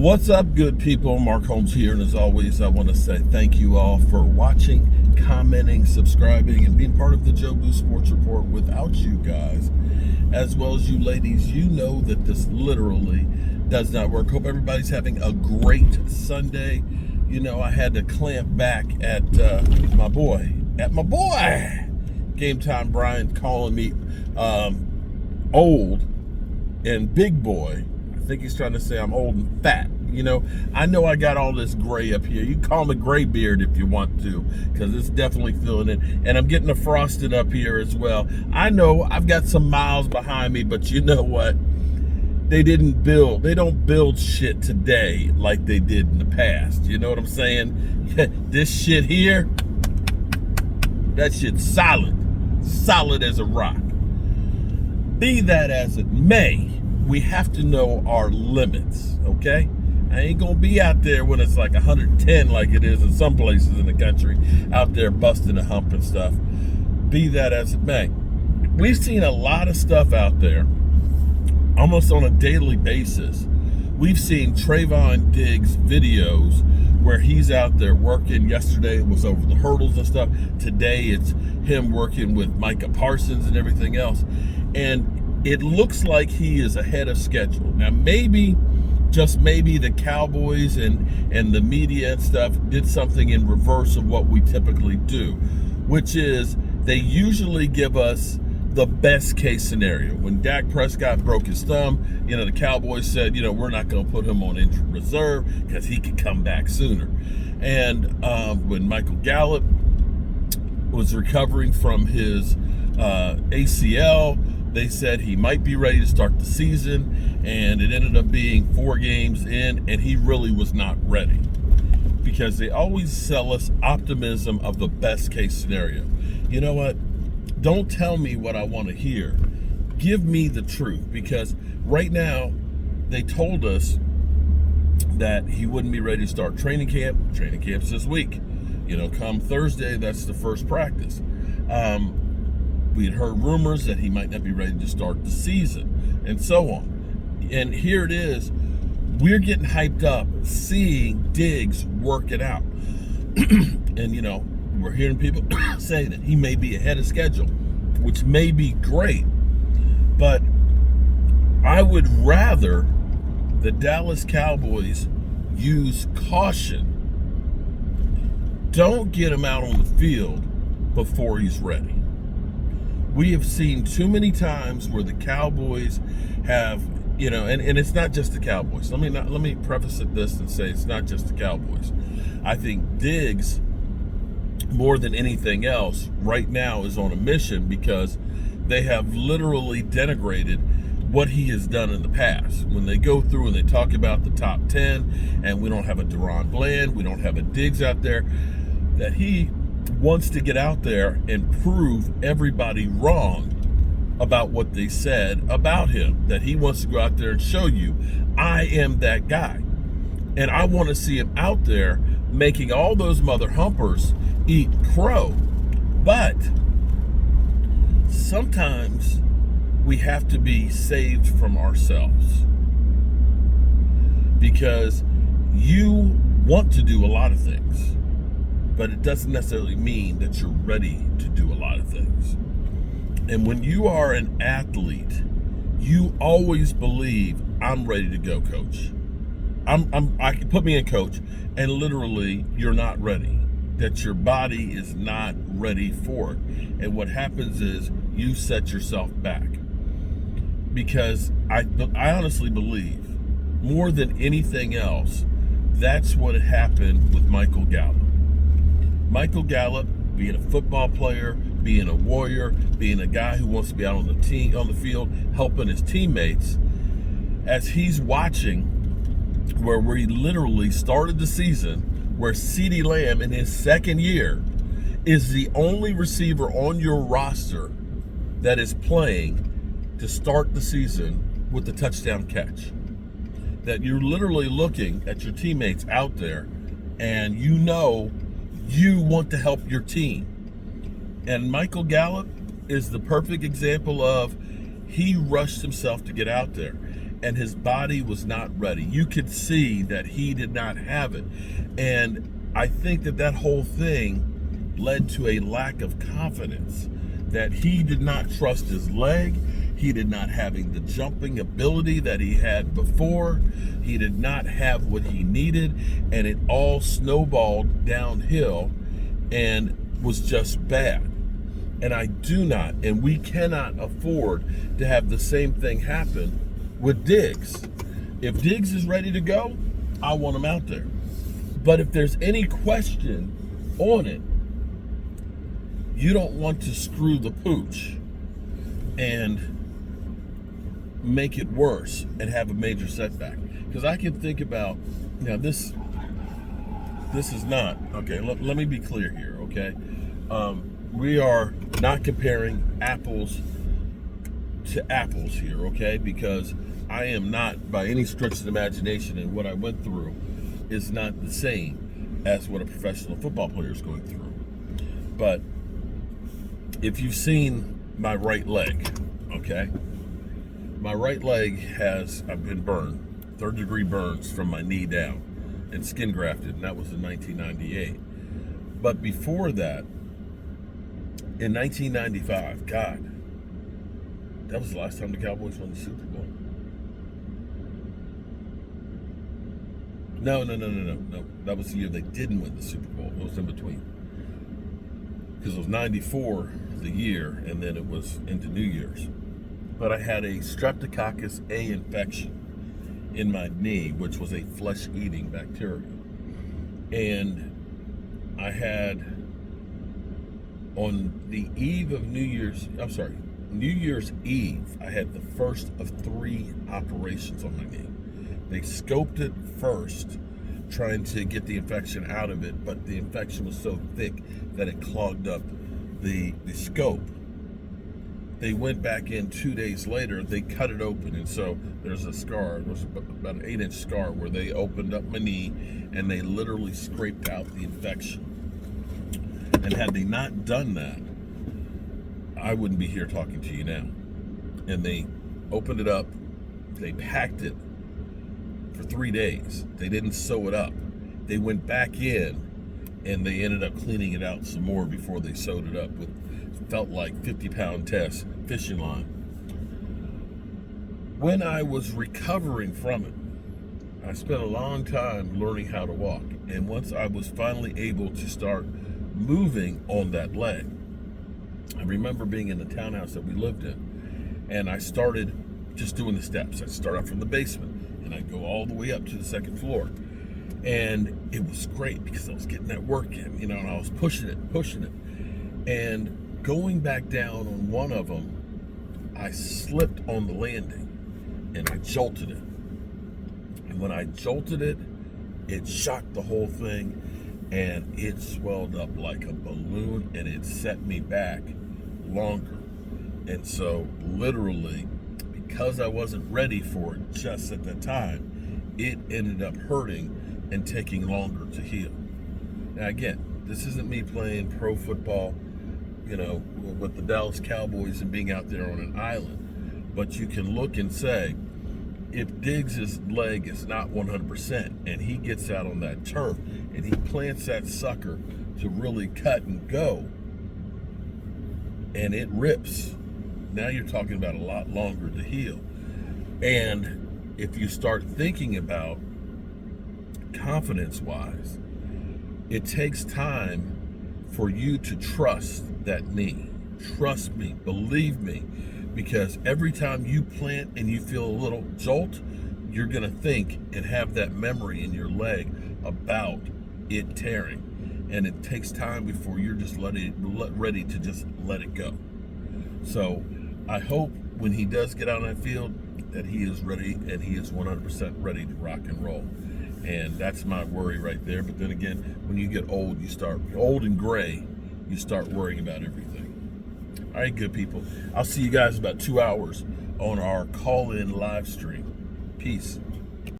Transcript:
What's up, good people? Mark Holmes here, and as always, I want to say thank you all for watching, commenting, subscribing, and being part of the Joe Boo Sports Report. Without you guys, as well as you ladies, you know that this literally does not work. Hope everybody's having a great Sunday. You know, I had to clamp back at my boy. Game Time Brian calling me old and big boy. I think he's trying to say I'm old and fat. You know I got all this gray up here. You can call me gray beard if you want to, because it's definitely feeling it. And I'm getting a frosted up here as well. I know I've got some miles behind me, but you know what? They don't build shit today like they did in the past. You know what I'm saying? This shit here, that shit's solid as a rock. Be that as it may, we have to know our limits, okay? I ain't gonna be out there when it's like 110 like it is in some places in the country, out there busting a hump and stuff. Be that as it may. We've seen a lot of stuff out there almost on a daily basis. We've seen Trevon Diggs videos where he's out there working. Yesterday it was over the hurdles and stuff. Today it's him working with Micah Parsons and everything else. And it looks like he is ahead of schedule. Now maybe, just maybe, the Cowboys and the media and stuff did something in reverse of what we typically do, which is they usually give us the best case scenario. When Dak Prescott broke his thumb, the Cowboys said, we're not going to put him on injured reserve because he could come back sooner. And when Michael Gallup was recovering from his ACL, they said he might be ready to start the season, and it ended up being 4 games in, and he really was not ready, because they always sell us optimism of the best case scenario. You know what? Don't tell me what I want to hear. Give me the truth, because right now they told us that he wouldn't be ready to start training camp. Training camp's this week. Come Thursday, that's the first practice. We had heard rumors that he might not be ready to start the season, and so on. And here it is. We're getting hyped up seeing Diggs work it out. And, we're hearing people say that he may be ahead of schedule, which may be great. But I would rather the Dallas Cowboys use caution. Don't get him out on the field before he's ready. We have seen too many times where the Cowboys have, and it's not just the Cowboys. Let me preface this and say it's not just the Cowboys. I think Diggs, more than anything else, right now is on a mission, because they have literally denigrated what he has done in the past. When they go through and they talk about the top 10, and we don't have a Deron Bland, we don't have a Diggs out there, that he wants to get out there and prove everybody wrong about what they said about him. That he wants to go out there and show you, I am that guy. And I want to see him out there making all those mother humpers eat crow. But sometimes we have to be saved from ourselves, because you want to do a lot of things, but it doesn't necessarily mean that you're ready to do a lot of things. And when you are an athlete, you always believe, I'm ready to go, coach. I can put me in, coach, and literally you're not ready. That your body is not ready for it. And what happens is you set yourself back. Because I honestly believe, more than anything else, that's what happened with Michael Gallup. Michael Gallup, being a football player, being a warrior, being a guy who wants to be out on the field, helping his teammates, as he's watching where he literally started the season, where CeeDee Lamb in his second year is the only receiver on your roster that is playing to start the season with the touchdown catch. That you're literally looking at your teammates out there, and you want to help your team. And Michael Gallup is the perfect example of, he rushed himself to get out there. and his body was not ready. You could see that he did not have it. And I think that whole thing led to a lack of confidence, that he did not trust his leg. He did not having the jumping ability that he had before. He did not have what he needed, and it all snowballed downhill and was just bad. And I do not, and we cannot afford to have the same thing happen with Diggs. If Diggs is ready to go, I want him out there. But if there's any question on it, you don't want to screw the pooch and make it worse and have a major setback. Because I can think about, this is not, okay, let me be clear here, okay? We are not comparing apples to apples here, okay? Because I am not, by any stretch of the imagination, and what I went through is not the same as what a professional football player is going through. But if you've seen my right leg, okay? My right leg I've been burned, 3rd-degree burns from my knee down, and skin grafted, and that was in 1998. But before that, in 1995, God, that was the last time the Cowboys won the Super Bowl. No. That was the year they didn't win the Super Bowl. It was in between. Because it was 94 the year, and then it was into New Year's. But I had a Streptococcus A infection in my knee, which was a flesh-eating bacteria. And I had, on the eve of New Year's Eve, I had the first of 3 operations on my knee. They scoped it first, trying to get the infection out of it, but the infection was so thick that it clogged up the scope. They went back in 2 days later, they cut it open, and so there's a scar. It was about an 8-inch scar where they opened up my knee and they literally scraped out the infection. And had they not done that, I wouldn't be here talking to you now. And they opened it up, they packed it for 3 days. They didn't sew it up. They went back in and they ended up cleaning it out some more before they sewed it up with, felt like 50-pound test fishing line. When I was recovering from it, I spent a long time learning how to walk. And once I was finally able to start moving on that leg, I remember being in the townhouse that we lived in, and I started just doing the steps. I'd start out from the basement, and I'd go all the way up to the 2nd floor. And it was great because I was getting that work in, and I was pushing it. And going back down on one of them, I slipped on the landing, and I jolted it. And when I jolted it, it shocked the whole thing, and it swelled up like a balloon, and it set me back longer. And so literally, because I wasn't ready for it just at that time, it ended up hurting and taking longer to heal. Now again, this isn't me playing pro football, with the Dallas Cowboys and being out there on an island, but you can look and say, if Diggs' leg is not 100% and he gets out on that turf and he plants that sucker to really cut and go, and it rips, now you're talking about a lot longer to heal. And if you start thinking about confidence-wise, it takes time for you to trust that knee. Trust me, believe me, because every time you plant and you feel a little jolt, you're gonna think and have that memory in your leg about it tearing. And it takes time before you're just ready to just let it go. So I hope when he does get out on that field that he is ready, and he is 100% ready to rock and roll. And that's my worry right there. But then again, when you get old, old and gray, you start worrying about everything. All right, good people. I'll see you guys in about 2 hours on our call-in live stream. Peace.